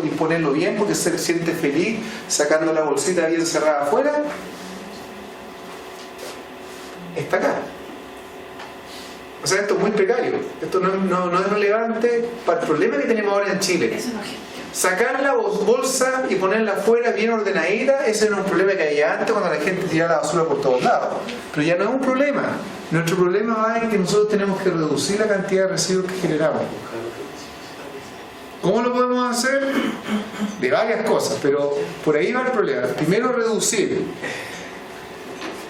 disponerlo bien porque se siente feliz sacando la bolsita bien cerrada afuera, está acá. O sea, esto es muy precario. Esto no es relevante para el problema que tenemos ahora en Chile. Sacar la bolsa y ponerla afuera bien ordenadita, ese no es un problema que había antes cuando la gente tiraba la basura por todos lados. Pero ya no es un problema. Nuestro problema va en que nosotros tenemos que reducir la cantidad de residuos que generamos. ¿Cómo lo podemos hacer? De varias cosas, pero por ahí va el problema. Primero, reducir.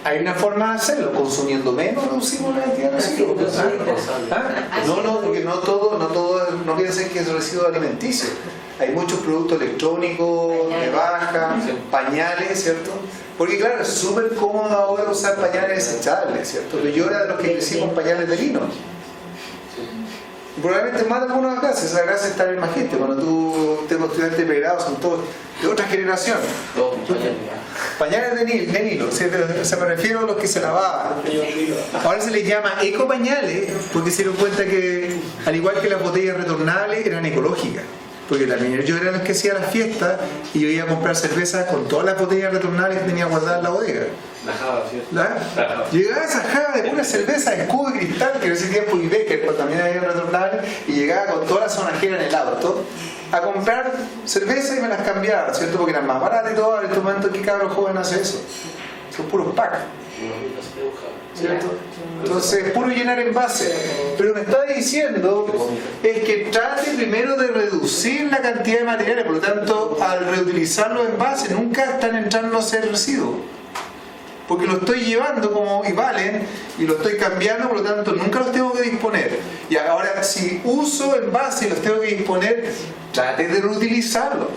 Hay una forma de hacerlo, consumiendo menos reducimos la cantidad de residuos. No, porque no piensen que es residuo alimenticio. Hay muchos productos electrónicos de baja, pañales, ¿cierto? Porque claro, es súper cómodo ahora usar pañales desechables, ¿cierto? Yo era de los que crecimos pañales de lino. Y probablemente más de algunos acá, esa clase está en el magíster. Cuando tú tengo estudiantes de pregrado, son todos de otra generación. Pañales de Nilo, se me refiero a los que se lavaban. Ahora se les llama ecopañales porque se dieron cuenta que, al igual que las botellas retornables, eran ecológicas. Porque también yo era los que hacía las fiestas y yo iba a comprar cerveza con todas las botellas retornables que tenía guardadas en la bodega. La java, ¿sí? Llegaba esa java de pura cerveza de cubo de cristal, que en ese tiempo Ibecker, pues también había retornables, y llegaba con toda la sonajera en el auto a comprar cerveza y me las cambiaba, ¿cierto? Porque eran más baratas y todo. En este momento, ¿qué cabrón joven hace eso? Son puros packs, ¿cierto? Entonces, puro llenar envase. Pero lo que está diciendo es que trate primero de reducir la cantidad de materiales. Por lo tanto, al reutilizar los envases, nunca están entrando a ser residuos. Porque lo estoy llevando como y valen y lo estoy cambiando, por lo tanto nunca los tengo que disponer. Y ahora, si uso envases y los tengo que disponer, trate de reutilizarlos.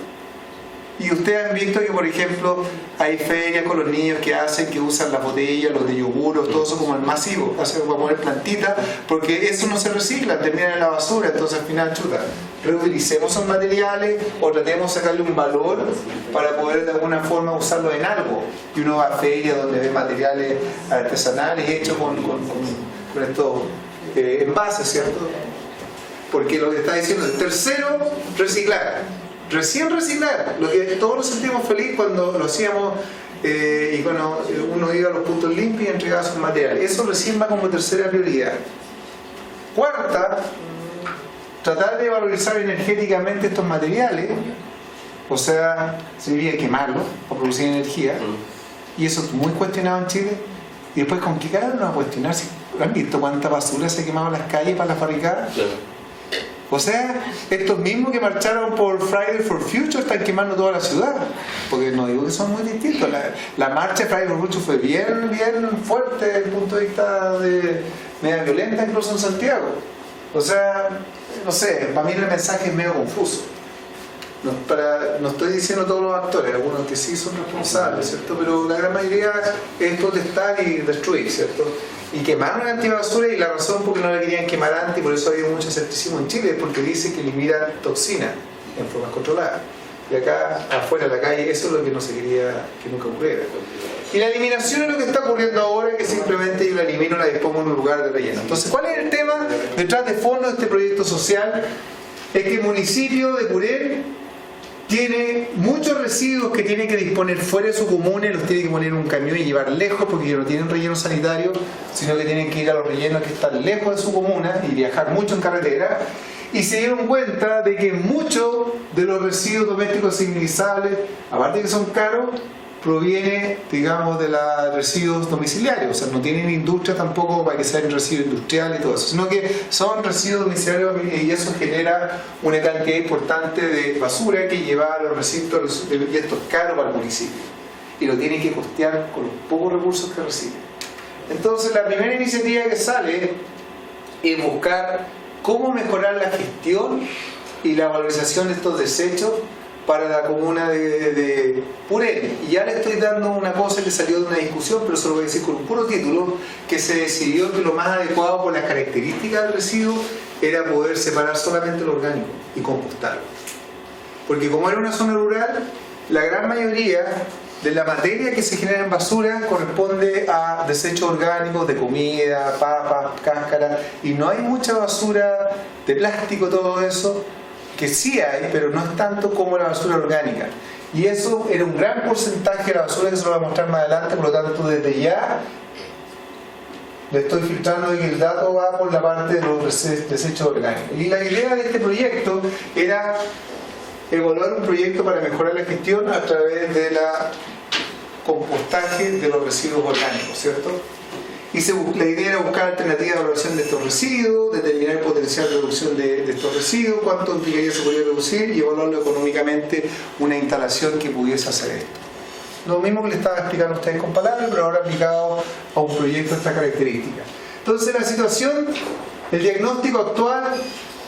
Y ustedes han visto que, por ejemplo, hay ferias con los niños que usan las botellas, los de yogur, todo eso como el masivo, para poner plantitas, porque eso no se recicla, termina en la basura. Entonces al final, chuta, reutilicemos esos materiales o tratemos de sacarle un valor para poder de alguna forma usarlo en algo. Y uno va a ferias donde ve materiales artesanales hechos con estos envases, ¿cierto? Porque lo que está diciendo es, tercero, reciclar. Recién reciclar, lo que todos nos sentimos felices cuando lo hacíamos y cuando uno iba a los puntos limpios y entregaba sus materiales. Eso recién va como tercera prioridad. Cuarta, tratar de valorizar energéticamente estos materiales, o sea, se debería quemarlos para producir energía, y eso es muy cuestionado en Chile. Y después, ¿con qué cara nos va a cuestionar? Si han visto cuánta basura se quemaba en las calles para las barricadas. O sea, estos mismos que marcharon por Friday for Future están quemando toda la ciudad. Porque no digo que son muy distintos. La marcha de Friday for Future fue bien fuerte desde el punto de vista de media violenta, incluso en Santiago. O sea, no sé, para mí el mensaje es medio confuso. No estoy diciendo todos los actores, algunos que sí son responsables, ¿cierto? Pero la gran mayoría es protestar y destruir, ¿cierto? Y quemaron la antibasura, y la razón por qué no la querían quemar antes, y por eso ha habido mucho escepticismo en Chile, es porque dice que elimina toxinas en forma controlada. Y acá, afuera de la calle, eso es lo que no se quería que nunca ocurriera. Y la eliminación es lo que está ocurriendo ahora, que simplemente yo la elimino y la dispongo en un lugar de relleno. Entonces, ¿cuál es el tema detrás de fondo de este proyecto social? Es que el municipio de Curel tiene muchos residuos que tiene que disponer fuera de su comuna y los tiene que poner en un camión y llevar lejos, porque no tienen relleno sanitario, sino que tienen que ir a los rellenos que están lejos de su comuna y viajar mucho en carretera. Y se dieron cuenta de que muchos de los residuos domésticos inutilizables, aparte de que son caros, proviene, digamos, de los residuos domiciliarios. O sea, no tienen industria tampoco para que sean residuos industriales y todo eso, sino que son residuos domiciliarios, y eso genera una cantidad importante de basura que lleva a los residuos, y esto es caro para el municipio y lo tienen que costear con los pocos recursos que reciben. Entonces, la primera iniciativa que sale es buscar cómo mejorar la gestión y la valorización de estos desechos para la comuna de Purén. Y ya le estoy dando una cosa que salió de una discusión, pero se lo voy a decir con un puro título, que se decidió que lo más adecuado por las características del residuo era poder separar solamente lo orgánico y compostarlo. Porque como era una zona rural, la gran mayoría de la materia que se genera en basura corresponde a desechos orgánicos de comida, papas, cáscara, y no hay mucha basura de plástico, todo eso, que sí hay, pero no es tanto como la basura orgánica. Y eso era un gran porcentaje de la basura, que se lo voy a mostrar más adelante. Por lo tanto, desde ya le estoy filtrando de que el dato va por la parte de los desechos orgánicos. Y la idea de este proyecto era evaluar un proyecto para mejorar la gestión a través de la compostaje de los residuos orgánicos, ¿cierto? Y la idea era buscar alternativas de evaluación de estos residuos, determinar el potencial de reducción de estos residuos, cuánto implicaría se podría reducir y evaluarlo económicamente una instalación que pudiese hacer esto. Lo mismo que le estaba explicando a ustedes con palabras, pero ahora aplicado a un proyecto de esta característica. Entonces la situación, el diagnóstico actual,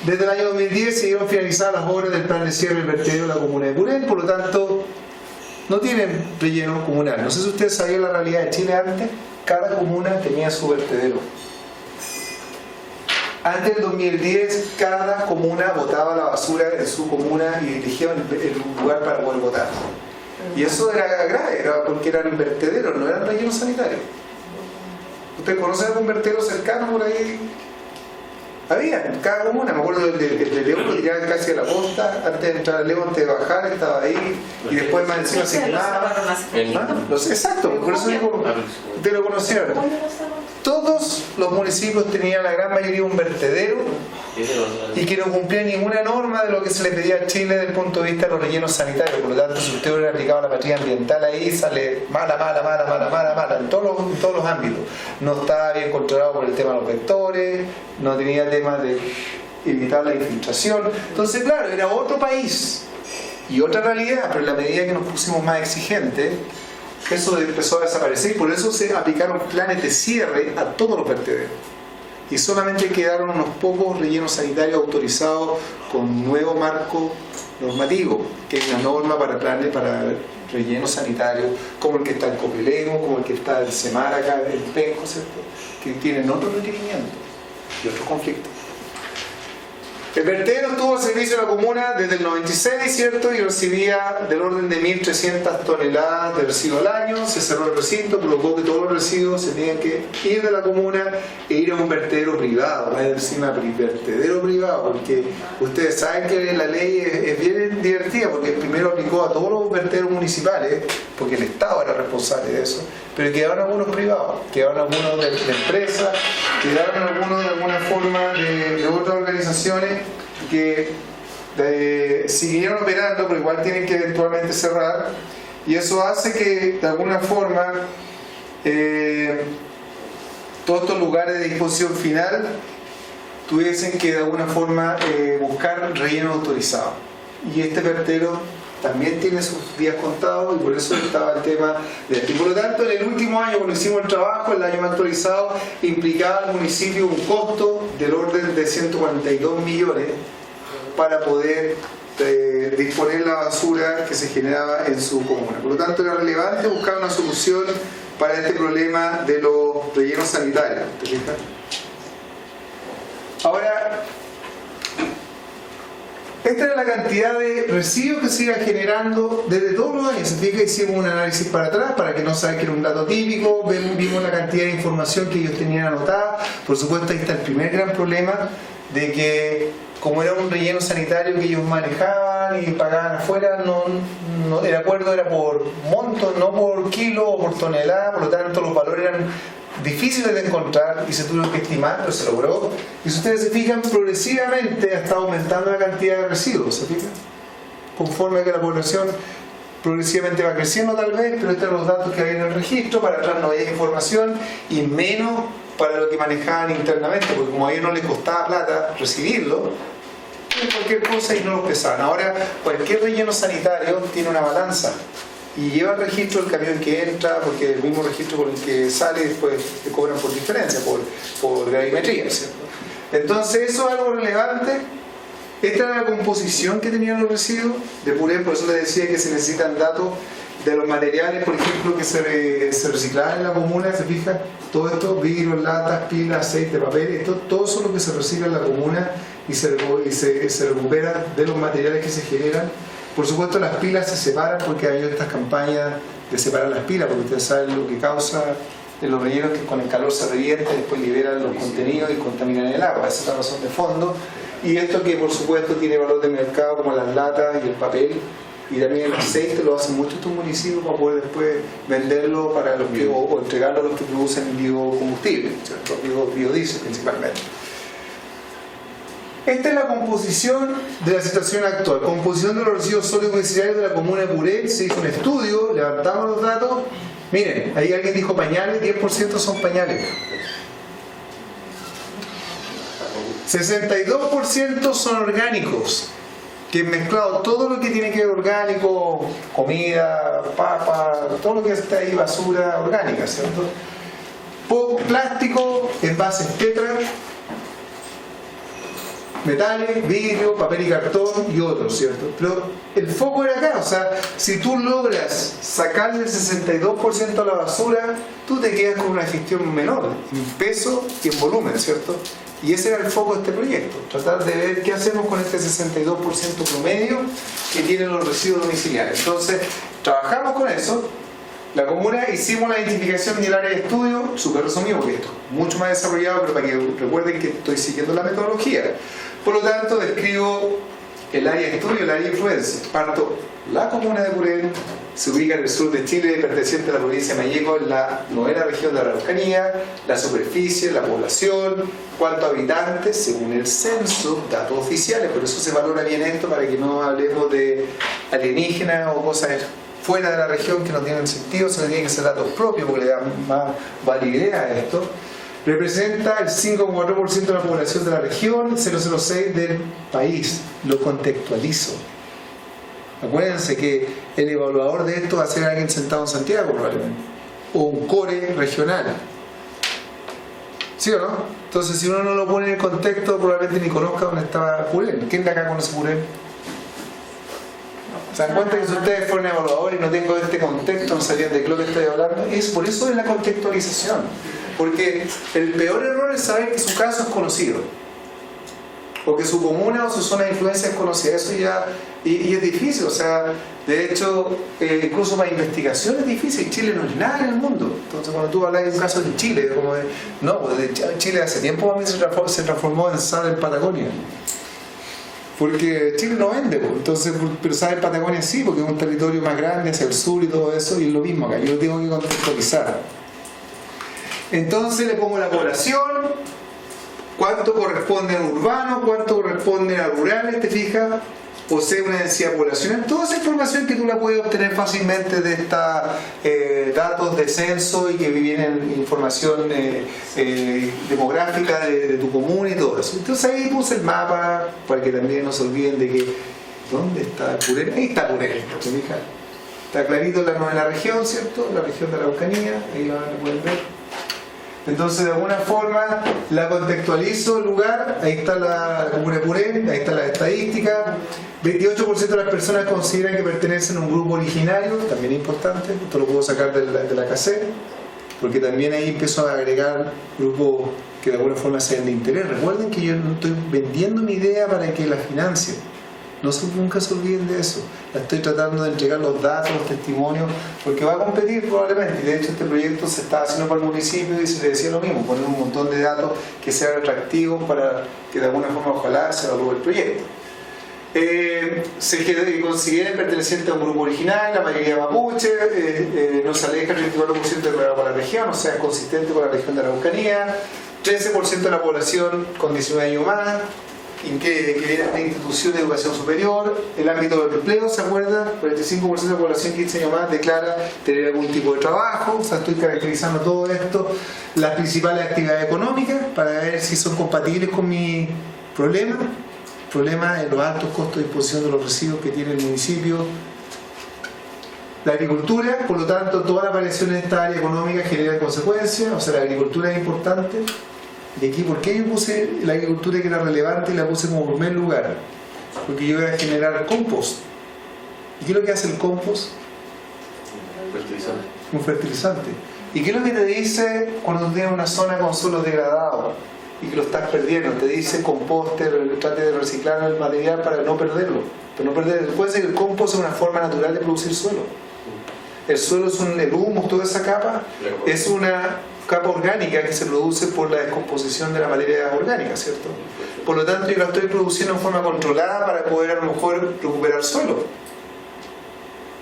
desde el año 2010 se dieron finalizadas las obras del plan de cierre del vertedero de la comuna de Purén, por lo tanto no tienen relleno comunal. No sé si ustedes sabían la realidad de Chile antes. Cada comuna tenía su vertedero. Antes del 2010, cada comuna botaba la basura en su comuna y elegía el lugar para poder botar. Y eso era grave, porque eran vertederos, no eran rellenos sanitarios. ¿Ustedes conocen algún vertedero cercano por ahí? Había, en cada comuna. Me acuerdo del de León, lo tiraban casi a la costa. Antes de entrar a León, antes de bajar, estaba ahí. Y después más encima se quemaba. Exacto, por eso digo, ustedes lo conocieron. Todos los municipios tenían, la gran mayoría, un vertedero y que no cumplía ninguna norma de lo que se le pedía a Chile desde el punto de vista de los rellenos sanitarios. Por lo tanto, si usted hubiera aplicado la patria ambiental ahí, sale mala en todos los ámbitos. No estaba bien controlado por el tema de los vectores, no tenía temas de evitar la infiltración. Entonces, claro, era otro país y otra realidad, pero en la medida que nos pusimos más exigentes, eso empezó a desaparecer y por eso se aplicaron planes de cierre a todos los vertederos. Y solamente quedaron unos pocos rellenos sanitarios autorizados con un nuevo marco normativo, que es la norma para planes para rellenos sanitarios, como el que está en Copelego, como el que está en Semar acá, en Penco, ¿cierto? Que tienen otros requerimientos y otros conflictos. El vertedero estuvo al servicio de la comuna desde el 96, ¿cierto? Y recibía del orden de 1.300 toneladas de residuos al año. Se cerró el recinto, provocó que todos los residuos se tenían que ir de la comuna e ir a un vertedero privado. Más encima, vertedero privado, porque ustedes saben que la ley es bien divertida, porque primero aplicó a todos los vertederos municipales, porque el Estado era responsable de eso, pero quedaron algunos privados, quedaron algunos de empresas, quedaron algunos de alguna forma de otras organizaciones que siguieron operando, pero igual tienen que eventualmente cerrar, y eso hace que de alguna forma todos estos lugares de disposición final tuviesen que de alguna forma buscar relleno autorizado, y este vertedero también tiene sus días contados y por eso estaba el tema de esto. Y por lo tanto, en el último año, cuando hicimos el trabajo, el año más actualizado, implicaba al municipio un costo del orden de 142 millones para poder disponer la basura que se generaba en su comuna. Por lo tanto, era relevante buscar una solución para este problema de los rellenos sanitarios. ¿Te fijas? Ahora, esta era la cantidad de residuos que se iba generando desde todos los años. Se fija, hicimos un análisis para atrás para que no saben que era un dato típico. Vimos la cantidad de información que ellos tenían anotada. Por supuesto, ahí está el primer gran problema de que, como era un relleno sanitario que ellos manejaban y pagaban afuera, el acuerdo era por monto, no por kilo o por tonelada. Por lo tanto, los valores eran difíciles de encontrar y se tuvieron que estimar, pero se logró. Y si ustedes se fijan, progresivamente ha estado aumentando la cantidad de residuos, ¿se fijan? Conforme a que la población progresivamente va creciendo tal vez, pero estos son los datos que hay en el registro. Para atrás no había información y menos para lo que manejaban internamente, porque como a ellos no les costaba plata recibirlo, cualquier cosa y no los pesaban. Ahora cualquier relleno sanitario tiene una balanza y lleva el registro del camión que entra, porque el mismo registro con el que sale después le cobran por diferencia, por gravimetría, ¿cierto? Entonces eso es algo relevante. Esta era la composición que tenían los residuos de Purén, por eso les decía que se necesitan datos de los materiales, por ejemplo, que se reciclaban en la comuna. ¿Se fijan? Todo esto, vidrios, latas, pilas, aceite, papel, todo eso es lo que se recicla en la comuna y se recupera de los materiales que se generan. Por supuesto, las pilas se separan porque hay estas campañas de separar las pilas, porque ustedes saben lo que causa en los rellenos, que con el calor se revierte, después liberan los contenidos y contaminan el agua. Esa es la razón de fondo. y esto que por supuesto tiene valor de mercado como las latas y el papel y también el aceite lo hacen muchos estos municipios para poder después venderlo para los que, o entregarlo a los que producen biocombustible, ¿cierto? Biodiesel principalmente. Esta es la composición de la situación actual. Composición de los residuos sólidos domiciliarios de la comuna de Purén. Se hizo un estudio, levantamos los datos. Miren, ahí alguien dijo pañales, 10% son pañales. 62% son orgánicos, que han mezclado todo lo que tiene que ver orgánico, comida, papa, todo lo que está ahí, basura orgánica, ¿cierto? Poco plástico, envases tetra, metales, vidrio, papel y cartón y otros, ¿cierto? Pero el foco era acá, o sea, si tú logras sacarle el 62% a la basura, tú te quedas con una gestión menor en peso y en volumen, ¿cierto? Y ese era el foco de este proyecto, tratar de ver qué hacemos con este 62% promedio que tienen los residuos domiciliarios. Entonces, trabajamos con eso. La comuna hicimos la identificación del área de estudio, súper resumido porque esto es mucho más desarrollado, pero para que recuerden que estoy siguiendo la metodología. Por lo tanto, describo el área de estudio y el área de influencia. Parto la comuna de Purén, se ubica en el sur de Chile, perteneciente a la provincia de Malleco, en la 9ª región de Araucanía, la superficie, la población, cuántos habitantes, según el censo, datos oficiales, por eso se valora bien esto, para que no hablemos de alienígenas o cosas fuera de la región que no tienen sentido, sino que tienen que ser datos propios, porque le dan más validez a esto. Representa el 5,4% de la población de la región, 0,06% del país. Lo contextualizo. Acuérdense que el evaluador de esto va a ser alguien sentado en Santiago probablemente, o un core regional, ¿sí o no? Entonces si uno no lo pone en el contexto, probablemente ni conozca dónde estaba Purén. ¿Quién de acá conoce Purén? ¿Se dan cuenta que si ustedes fueron evaluadores y no tengo este contexto, no sabían de qué lo que estoy hablando? Es por eso es la contextualización, porque el peor error es saber que su caso es conocido, o que su comuna o su zona de influencia es conocida. Eso ya, y es difícil, o sea, de hecho, incluso para investigación es difícil. Chile no es nada en el mundo. Entonces, cuando tú hablas de un caso de Chile, como de, no, de Chile hace tiempo a mí se transformó en sal en Patagonia. Porque Chile no vende, entonces, pero sal en Patagonia sí, porque es un territorio más grande hacia el sur y todo eso, y es lo mismo acá. Yo lo tengo que contextualizar. Entonces le pongo la población. ¿Cuánto corresponde a urbano? ¿Cuánto corresponde a rurales? ¿Te fijas? Posee una densidad poblacional. Toda esa información que tú la puedes obtener fácilmente de estos datos de censo y que vienen información demográfica de tu comuna y todo eso. Entonces ahí puse el mapa para que también no se olviden de que ¿dónde está Purén? Ahí está Purén, ¿te fijas? Está clarito en la región, ¿cierto? La región de la Araucanía, ahí lo pueden ver. Entonces, de alguna forma, la contextualizo el lugar. Ahí está la comuna de Purén, ahí está la estadística. 28% de las personas consideran que pertenecen a un grupo originario, también es importante. Esto lo puedo sacar de la cassette, porque también ahí empiezo a agregar grupos que de alguna forma sean de interés. Recuerden que yo no estoy vendiendo mi idea para que la financien. Nunca se olviden de eso. Estoy tratando de entregar los datos, los testimonios, porque va a competir probablemente. Y de hecho este proyecto se está haciendo para el municipio y se le decía lo mismo, poner un montón de datos que sean atractivos para que de alguna forma ojalá se evalúe el proyecto. Se considera perteneciente a un grupo original, la mayoría mapuche, no se aleja el 24% de la región, o sea, es consistente con la región de Araucanía. 13% de la población con 19 años más, que viene de institución de educación superior. El ámbito del empleo, ¿se acuerdan? 45% de la población 15 años más declara tener algún tipo de trabajo. O sea, estoy caracterizando todo esto. Las principales actividades económicas para ver si son compatibles con mi problema de los altos costos de disposición de los residuos que tiene el municipio. La agricultura, por lo tanto, toda la variación en esta área económica genera consecuencias. O sea, la agricultura es importante. Y aquí, ¿por qué yo puse la agricultura que era relevante y la puse como primer lugar? Porque yo voy a generar compost. ¿Y qué es lo que hace el compost? Fertilizante. Un fertilizante. ¿Y qué es lo que te dice cuando tú tienes una zona con suelo degradado y que lo estás perdiendo? Te dice composte, trate de reciclar el material para no perderlo. Puede ser que el compost es una forma natural de producir suelo. El suelo es el humus, toda esa capa es una capa orgánica que se produce por la descomposición de la materia orgánica, ¿cierto? Por lo tanto, yo la estoy produciendo en forma controlada para poder a lo mejor recuperar suelo.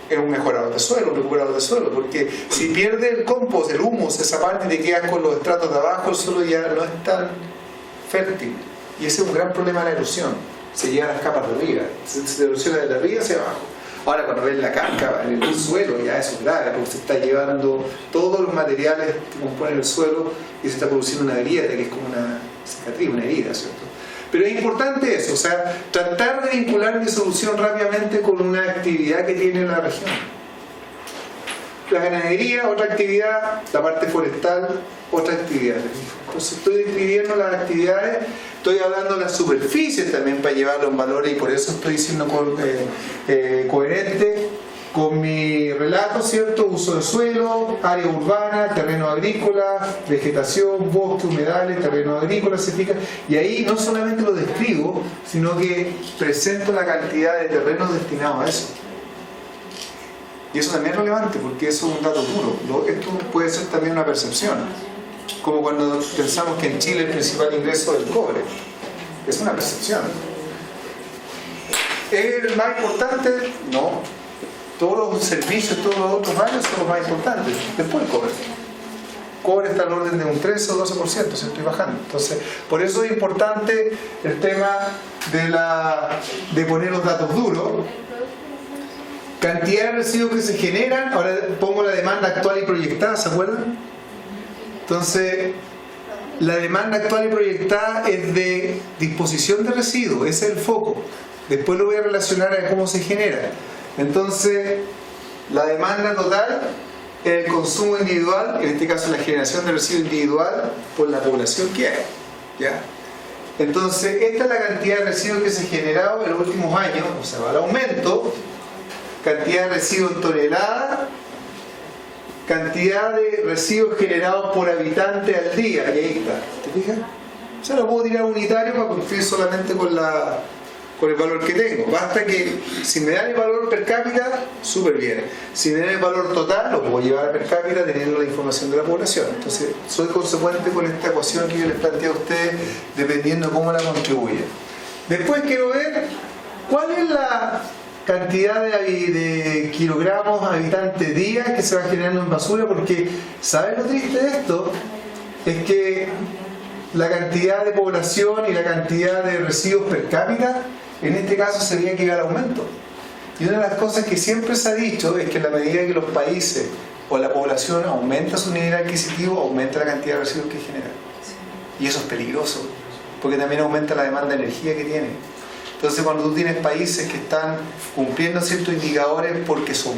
Es un mejorador de suelo, un recuperador de suelo, porque si pierde el compost, el humus, esa parte y te quedas con los estratos de abajo, el suelo ya no es tan fértil. Y ese es un gran problema de la erosión. Se llevan las capas de arriba, se erosiona de arriba hacia abajo. Ahora, cuando ves la cáscara en el suelo, ya eso es grave, porque se está llevando todos los materiales que componen el suelo y se está produciendo una grieta, que es como una cicatriz, una herida, ¿cierto? Pero es importante eso, o sea, tratar de vincular mi solución rápidamente con una actividad que tiene la región. La ganadería, otra actividad, la parte forestal, otra actividad. Entonces estoy describiendo las actividades, estoy hablando de las superficies también para llevarlo en valores y por eso estoy siendo coherente con mi relato, ¿cierto? Uso de suelo, área urbana, terreno agrícola, vegetación, bosque, humedales, terreno agrícola, se fija. Y ahí no solamente lo describo, sino que presento la cantidad de terrenos destinados a eso. Y eso también es relevante porque eso es un dato duro. Esto puede ser también una percepción. Como cuando pensamos que en Chile el principal ingreso es el cobre. Es una percepción. ¿Es el más importante? No. Todos los servicios, todos los otros varios son los más importantes. Después el cobre. El cobre está al orden de un 13 o 12%, si estoy bajando. Entonces, por eso es importante el tema de poner los datos duros. Cantidad de residuos que se generan. Ahora pongo la demanda actual y proyectada, ¿se acuerdan? Entonces, la demanda actual y proyectada es de disposición de residuos, ese es el foco. Después lo voy a relacionar a cómo se genera. Entonces, la demanda total es el consumo individual, en este caso la generación de residuos individual, por la población que hay. ¿Ya? Entonces, esta es la cantidad de residuos que se ha generado en los últimos años, o sea, va al aumento, cantidad de residuos en toneladas, cantidad de residuos generados por habitante al día, y ahí está, ¿te fijas? O sea, lo puedo tirar unitario para cumplir solamente con el valor que tengo. Basta que, si me dan el valor per cápita, súper bien. Si me dan el valor total, lo puedo llevar a per cápita teniendo la información de la población. Entonces, soy consecuente con esta ecuación que yo les planteo a ustedes, dependiendo cómo la contribuyen. Después quiero ver cuál es la cantidad de kilogramos habitante día que se va generando en basura, porque ¿saben lo triste de esto? Es que la cantidad de población y la cantidad de residuos per cápita en este caso sería que iba al aumento. Y una de las cosas que siempre se ha dicho es que en la medida que los países o la población aumenta su nivel adquisitivo, aumenta la cantidad de residuos que genera. Y eso es peligroso, porque también aumenta la demanda de energía que tiene. Entonces, cuando tú tienes países que están cumpliendo ciertos indicadores porque son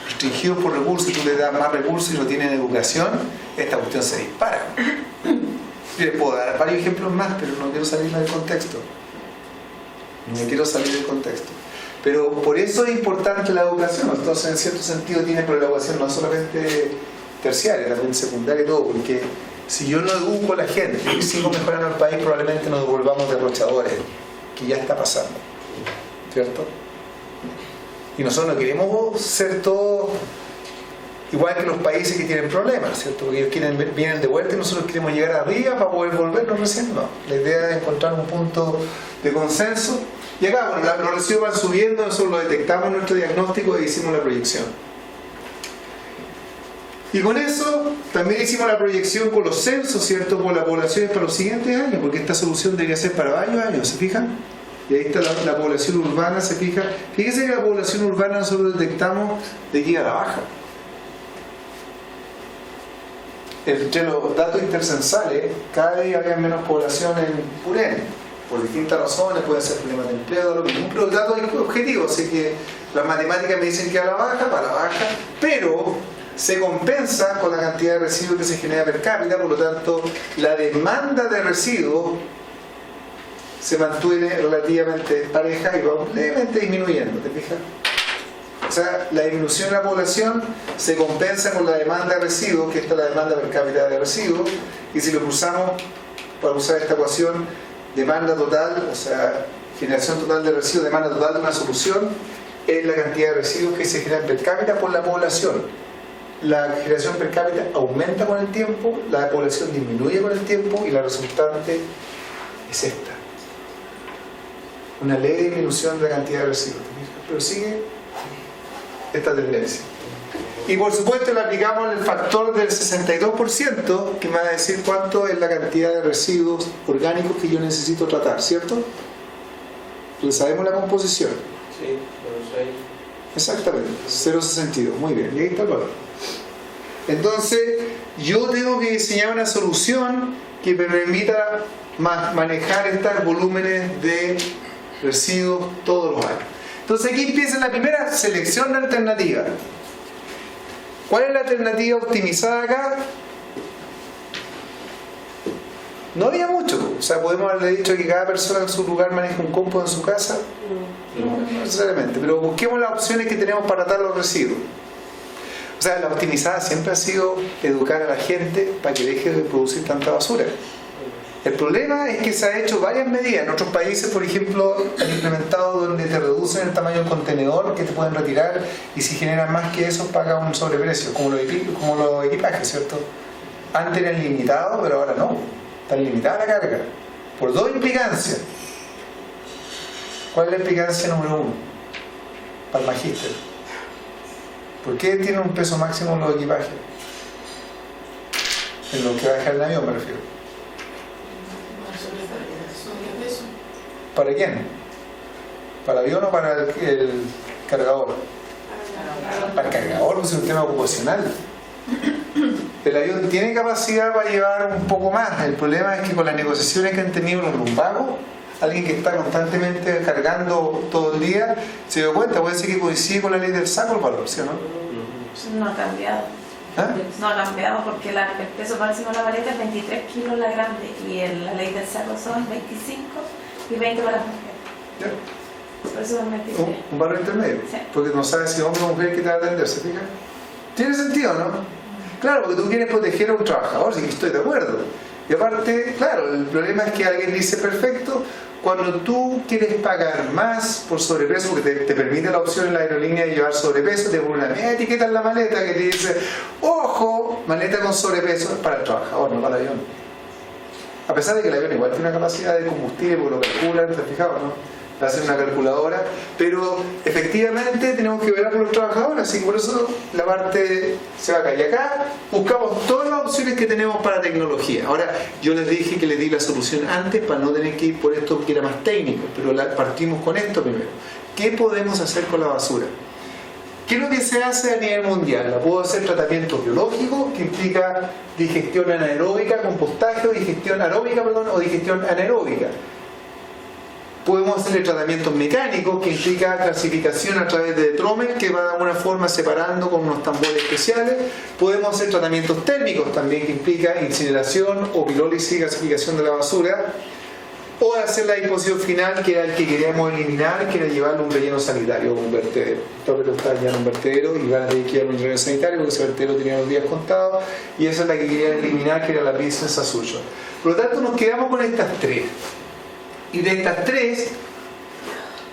restringidos por recursos y tú les das más recursos y no tienen educación, esta cuestión se dispara. Yo les puedo dar varios ejemplos más, pero no quiero salirme del contexto. No quiero salir del contexto. Pero por eso es importante la educación. Entonces, en cierto sentido, tiene por la educación no solamente terciaria, también secundaria y todo, porque si yo no educo a la gente y sigo mejorando el país, probablemente nos volvamos derrochadores, que ya está pasando, ¿cierto? Y nosotros no queremos ser todos igual que los países que tienen problemas, ¿cierto? Porque ellos vienen de vuelta y nosotros queremos llegar arriba para poder volvernos recién. No, la idea es encontrar un punto de consenso. Y acá, bueno, los residuos van subiendo, nosotros lo detectamos en nuestro diagnóstico y hicimos la proyección. Y con eso también hicimos la proyección con los censos, ¿cierto? Por las poblaciones para los siguientes años, porque esta solución debería ser para varios años, ¿se fijan? Y ahí está la población urbana, ¿se fija? Fíjense que la población urbana nosotros detectamos de aquí a la baja. Entre los datos intercensales, cada día había menos población en Purén, por distintas razones, pueden ser problemas de empleo, lo mismo, pero el dato es objetivo, así que las matemáticas me dicen que a la baja, para la baja, pero se compensa con la cantidad de residuos que se genera per cápita, por lo tanto la demanda de residuos se mantiene relativamente pareja y va levemente disminuyendo, ¿te fijas? O sea, la disminución de la población se compensa con la demanda de residuos, que esta es la demanda per cápita de residuos, y si lo cruzamos para usar esta ecuación, demanda total, o sea, generación total de residuos, demanda total de una solución, es la cantidad de residuos que se generan per cápita por la población. la generación per cápita aumenta con el tiempo, la población disminuye con el tiempo y la resultante es esta. Una leve disminución de la cantidad de residuos. Pero sigue esta tendencia. Y por supuesto le aplicamos el factor del 62%, que me va a decir cuánto es la cantidad de residuos orgánicos que yo necesito tratar, ¿cierto? Entonces sabemos la composición. Sí, 0,6. Exactamente, 0,62, muy bien, y ahí está el valor. Entonces, yo tengo que diseñar una solución que me permita manejar estos volúmenes de residuos todos los años. Entonces aquí empieza la primera selección de alternativas. ¿Cuál es la alternativa optimizada acá? No había mucho. O sea, podemos haberle dicho que cada persona en su lugar maneja un compost en su casa. No necesariamente, pero busquemos las opciones que tenemos para tratar los residuos. O sea, la optimizada siempre ha sido educar a la gente para que deje de producir tanta basura. El problema es que se ha hecho varias medidas. En otros países, por ejemplo, han implementado donde te reducen el tamaño del contenedor que te pueden retirar, y si generan más que eso pagan un sobreprecio, como los equipajes, ¿cierto? Antes eran limitados, pero ahora no. Están limitada la carga por dos implicancias. ¿Cuál es la implicancia número 1? Para el magíster. ¿Por qué tiene un peso máximo los equipajes? En lo que va a dejar el avión, me refiero. ¿Para quién? ¿Para el avión o para el cargador? Para el cargador, pues es un tema ocupacional. El avión tiene capacidad para llevar un poco más. El problema es que con las negociaciones que han tenido los lumbagos, alguien que está constantemente cargando todo el día, se dio cuenta, puede ser que coincide con la ley del saco el valor, ¿sí o no? No ha cambiado. ¿Ah? No ha cambiado porque el peso máximo de la maleta es 23 kilos la grande y la ley del saco son 25 y 20 para las mujeres. ¿Ya? Por eso son 23. Un valor intermedio. Sí. Porque no sabes si hombre o mujer que te va a atender, ¿se fija? ¿Tiene sentido, no? Claro, porque tú quieres proteger a un trabajador, sí que estoy de acuerdo. Y aparte, claro, el problema es que alguien dice perfecto, cuando tú quieres pagar más por sobrepeso, porque te permite la opción en la aerolínea de llevar sobrepeso, te pone una etiqueta en la maleta que te dice, ojo, maleta con sobrepeso, es para el trabajador, no para el avión. A pesar de que el avión igual tiene una capacidad de combustible, porque lo calculan, ¿te has fijado, no? Va a ser una calculadora, pero efectivamente tenemos que ver por los trabajadores, así que por eso la parte se va acá. Y acá buscamos todas las opciones que tenemos para tecnología. Ahora, yo les dije que les di la solución antes para no tener que ir por esto que era más técnico, pero partimos con esto primero. ¿Qué podemos hacer con la basura? ¿Qué es lo que se hace a nivel mundial? La puedo hacer tratamiento biológico, que implica digestión anaeróbica, compostaje, o digestión aeróbica, o digestión anaeróbica. Podemos hacerle tratamientos mecánicos, que implica clasificación a través de Trommel, que va de alguna forma separando con unos tambores especiales. Podemos hacer tratamientos térmicos también, que implica incineración o pirólisis y gasificación de la basura. O hacer la disposición final, que era el que queríamos eliminar, que era llevarlo a un relleno sanitario o un vertedero. Todo lo que está ya en un vertedero y van a tener que llevarlo a un relleno sanitario porque ese vertedero tenía los días contados, y esa es la que querían eliminar, que era la business as usual. Por lo tanto, nos quedamos con estas tres. Y de estas tres,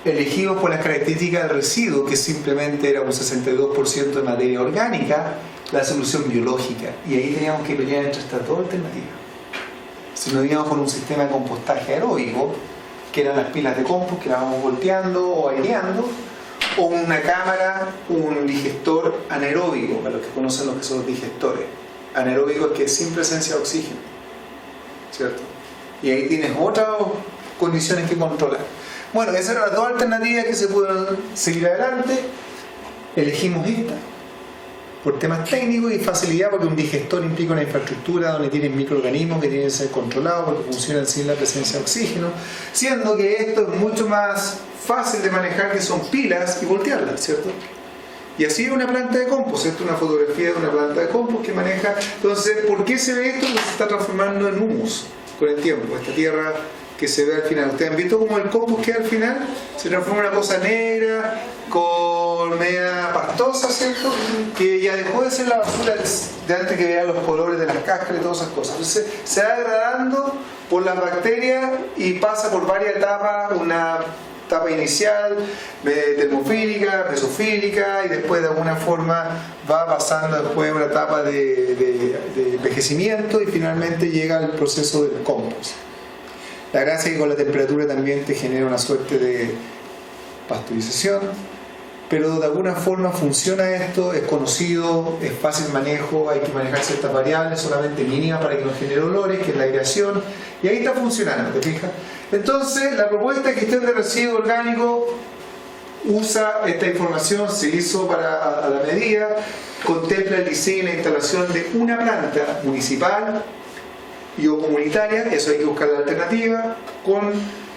elegimos por las características del residuo, que simplemente era un 62% de materia orgánica, la solución biológica. Y ahí teníamos que pelear entre estas dos alternativas. Si nos íbamos con un sistema de compostaje aeróbico, que eran las pilas de compost que las vamos volteando o aireando, o una cámara, un digestor anaeróbico, para los que conocen lo que son los digestores. Anaeróbico es que es sin presencia de oxígeno, ¿cierto? Y ahí tienes otras condiciones que controlar. Bueno, esas eran las dos alternativas que se pueden seguir adelante. Elegimos esta por temas técnicos y facilidad, porque un digestor implica una infraestructura donde tienen microorganismos que tienen que ser controlados porque funcionan sin la presencia de oxígeno, siendo que esto es mucho más fácil de manejar, que son pilas y voltearlas, ¿cierto? Y así es una planta de compost. Esto es una fotografía de una planta de compost que maneja. Entonces, ¿por qué se ve esto? Porque se está transformando en humus con el tiempo. Esta tierra que se ve al final. ¿Ustedes han visto cómo el compost queda al final? Se transforma en una cosa negra, con media pastosa, ¿cierto? Que ya dejó de ser la basura de antes, que vean los colores de las cáscaras y todas esas cosas. Entonces se va degradando por las bacterias y pasa por varias etapas, una etapa inicial, termofílica, mesofílica, y después de alguna forma va pasando después a una etapa de envejecimiento y finalmente llega al proceso del compost. La gracia es que con la temperatura también te genera una suerte de pasteurización, pero de alguna forma funciona esto, es conocido, es fácil manejo, hay que manejar ciertas variables solamente mínimas para que no genere olores, que es la aireación, y ahí está funcionando, ¿te fijas? Entonces, la propuesta de gestión de residuos orgánicos usa esta información, se hizo a la medida, contempla el diseño y la instalación de una planta municipal y o comunitaria, eso hay que buscar la alternativa,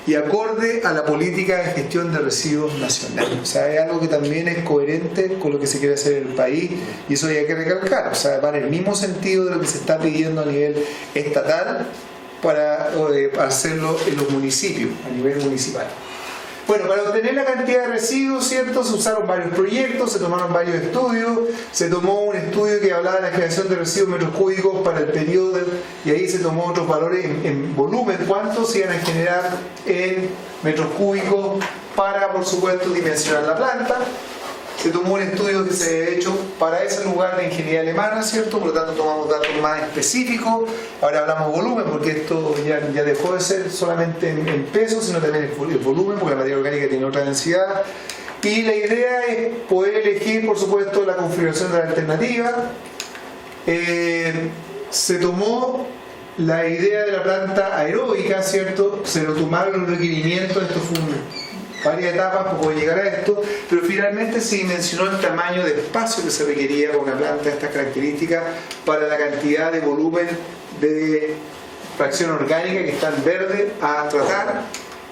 y acorde a la política de gestión de residuos nacional. O sea, es algo que también es coherente con lo que se quiere hacer en el país, y eso hay que recalcar. O sea, va en el mismo sentido de lo que se está pidiendo a nivel estatal para hacerlo en los municipios, a nivel municipal. Bueno, para obtener la cantidad de residuos, ¿cierto? Se usaron varios proyectos, se tomaron varios estudios, se tomó un estudio que hablaba de la generación de residuos metros cúbicos para el periodo, y ahí se tomó otros valores en volumen, cuántos se iban a generar en metros cúbicos para, por supuesto, dimensionar la planta. Se tomó un estudio que se había hecho para ese lugar de ingeniería alemana, ¿cierto? Por lo tanto tomamos datos más específicos. Ahora hablamos volumen, porque esto ya dejó de ser solamente en pesos, sino también el volumen, porque la materia orgánica tiene otra densidad. Y la idea es poder elegir, por supuesto, la configuración de la alternativa. Se tomó la idea de la planta aeróbica, ¿cierto? Se lo tomaron los requerimientos, esto fue varias etapas para poder llegar a esto, pero finalmente se dimensionó el tamaño de espacio que se requería para una planta de estas características para la cantidad de volumen de fracción orgánica que está en verde a tratar,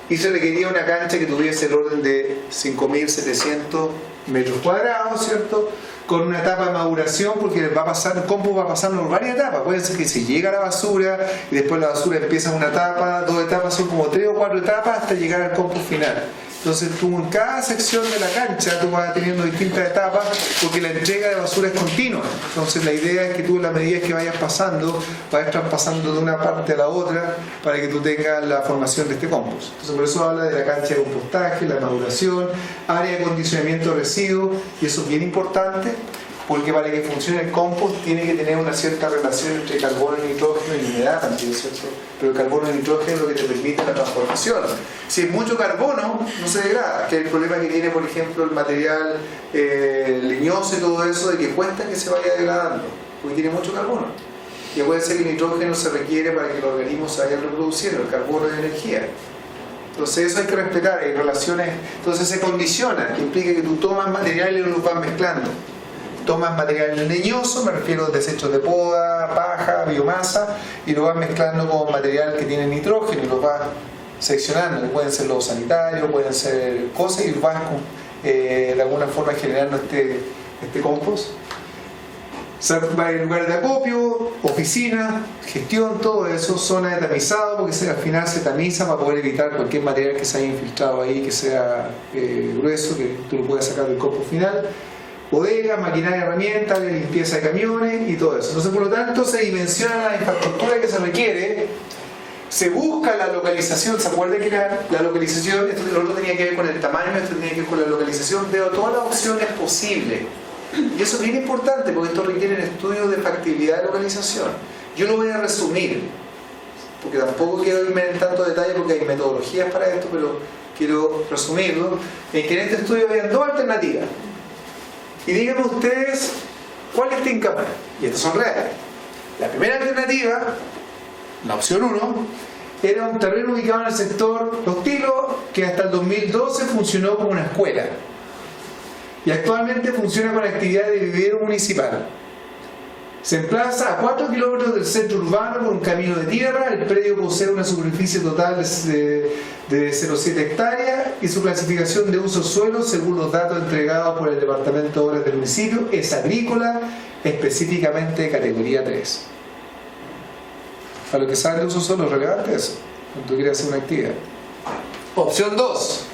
y se requería una cancha que tuviese el orden de 5.700 metros cuadrados, ¿cierto? Con una etapa de maduración, porque el compost va pasando por varias etapas. Puede ser que se llega a la basura y después la basura empieza una etapa, 2 etapas, son como 3 o 4 etapas hasta llegar al compost final. Entonces tú en cada sección de la cancha tú vas teniendo distintas etapas, porque la entrega de basura es continua. Entonces la idea es que tú, en la medida que vayas pasando, vayas traspasando de una parte a la otra para que tú tengas la formación de este compost. Entonces por eso habla de la cancha de compostaje, la maduración, área de condicionamiento de residuos, y eso es bien importante, porque para que funcione el compost tiene que tener una cierta relación entre carbono, nitrógeno y humedad también, ¿cierto? Pero el carbono y el nitrógeno es lo que te permite la transformación. Si hay mucho carbono, no se degrada, que es el problema que tiene, por ejemplo, el material leñoso y todo eso, de que cuesta que se vaya degradando, porque tiene mucho carbono. Y puede ser que el nitrógeno se requiere para que el organismo se vaya reproduciendo, el carbono es energía. Entonces eso hay que respetar, hay relaciones, entonces se condiciona, que implica que tú tomas materiales y los vas mezclando. Tomas material leñoso, me refiero a desechos de poda, paja, biomasa, y lo vas mezclando con material que tiene nitrógeno y lo vas seccionando, pueden ser los sanitarios, pueden ser cosas, y vas de alguna forma generando este compost. Va en lugar de acopio, oficina, gestión, todo eso, zona de tamizado, porque al final se tamiza para poder evitar cualquier material que se haya infiltrado ahí, que sea grueso, que tú lo puedas sacar del compost final. Bodega, maquinaria, herramientas, limpieza de camiones y todo eso. Entonces, por lo tanto, se dimensiona la infraestructura que se requiere, se busca la localización. ¿Se acuerdan que la localización, esto lo otro tenía que ver con el tamaño, esto tenía que ver con la localización? Veo todas las opciones posibles. Y eso es bien importante, porque esto requiere un estudio de factibilidad de localización. Yo lo voy a resumir, porque tampoco quiero irme en tanto detalle, porque hay metodologías para esto, pero quiero resumirlo, en que en este estudio habían 2 alternativas. Y díganme ustedes cuáles te incapaz. Y estas son reales. La primera alternativa, la opción 1, era un terreno ubicado en el sector Los Tilos, que hasta el 2012 funcionó como una escuela. Y actualmente funciona con actividades de vivero municipal. Se emplaza a 4 kilómetros del centro urbano por un camino de tierra. El predio posee una superficie total de 0,7 hectáreas y su clasificación de uso suelo, según los datos entregados por el Departamento de Obras del municipio, es agrícola, específicamente de categoría 3. Para lo que saben de uso suelo, es relevante eso, cuando tú quieres hacer una actividad. Opción 2.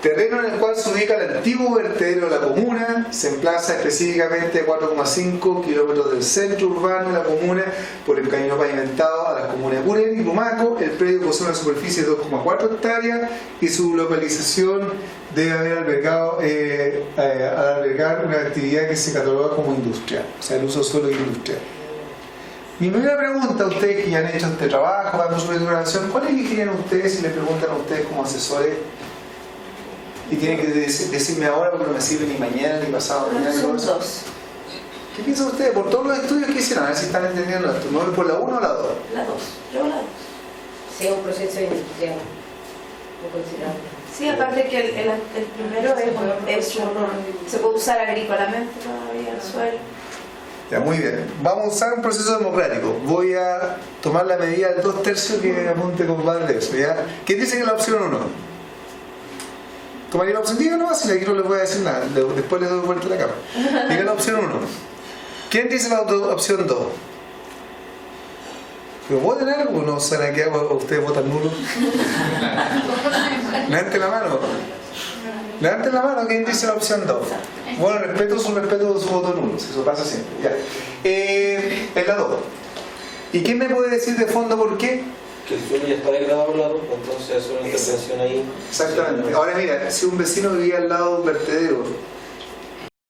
Terreno en el cual se ubica el antiguo vertedero de la comuna, se emplaza específicamente a 4,5 kilómetros del centro urbano de la comuna por el camino pavimentado a las comunas de Purén y Pumaco. El predio posee una superficie de 2,4 hectáreas y su localización debe haber albergado, al albergar una actividad que se cataloga como industrial, o sea, el uso solo industrial. Mi primera pregunta a ustedes que ya han hecho este trabajo, vamos a su grabación, ¿cuál elegirían ustedes si le preguntan a ustedes como asesores? Y tienen que decirme ahora porque no me sirve ni mañana ni pasado mañana. Son dos. ¿Qué piensan ustedes? Por todos los estudios que hicieron, a ver si están entendiendo esto. ¿Me voy por la 1 o la 2? La dos. Yo la dos. Sí, es un proceso industrial muy considerable. Sí, aparte que el primero se puede usar agrícolamente todavía el suelo. Ya, muy bien. Vamos a usar un proceso democrático. Voy a tomar la medida del 2/3 que apunte compadre eso. ¿Ya? ¿Quién dice que es la opción 1? Tomaría la opción, diga nomás, si aquí no les voy a decir nada, después les doy vuelta a la cámara. Diga la opción 1. ¿Quién dice la opción 2? ¿Pero voten algo o no se van a quedar o ustedes votan nulo? Levanten la mano. Levanten la mano, ¿quién dice la opción 2? Bueno, respeto su voto nulo, eso pasa siempre. Ya. Es la 2. ¿Y quién me puede decir de fondo por qué? Que el suelo ya está degradado por lado, entonces es una intervención ahí. Exactamente. Ahora mira, si un vecino vivía al lado de un vertedero